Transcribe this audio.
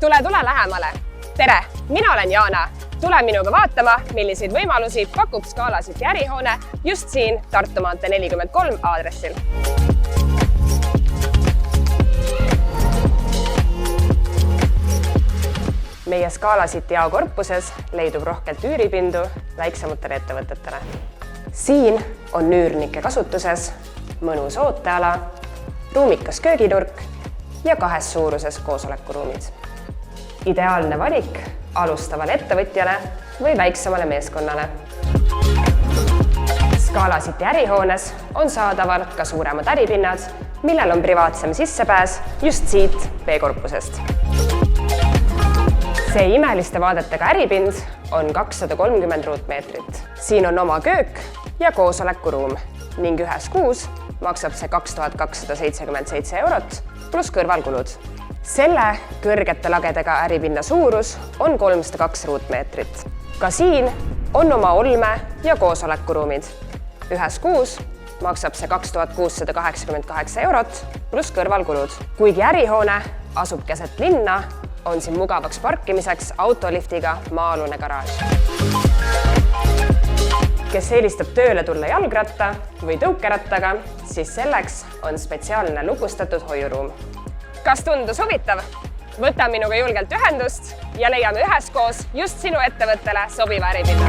Tule lähemale! Tere, mina olen Jaana. Tule minuga vaatama, milliseid võimalusi pakub Scala City ärihoone just siin Tartu maantee 43 aadressil. Meie Scala City A-korpuses leidub rohkelt üüripindu väiksematele ettevõtetele. Siin on üürnike kasutuses mõnus ooteala, ruumikas köögiturk ja 2 suuruses koosolekuruumid. Ideaalne valik alustavale ettevõtjale või väiksemale meeskonnale. Scala City ärihoones on saadaval ka suuremad äripinnad, millel on privaatsem sissepääs just siit B-korpusest. See imeliste vaadetega äripind on 230 ruutmeetrit. Siin on oma köök ja koosolekuruum ning ühes kuus maksab see 2277 eurot pluss kõrvalkulud. Selle kõrgete lagedega äripinna suurus on 302 ruutmeetrit. Ka siin on oma olme ja koosolekuruumid. Ühes kuus maksab see 2688 eurot pluss kõrvalkulud. Kuigi ärihoone asub keset linna, on siin mugavaks parkimiseks autoliftiga maa-alune garaaž. Kes eelistab tööle tulla jalgratta või tõukerattaga, siis selleks on spetsiaalne lukustatud hoiuruum. Kas tundus huvitav? Võta minuga julgelt ühendust ja leiame üheskoos just sinu ettevõttele sobiva äripinna.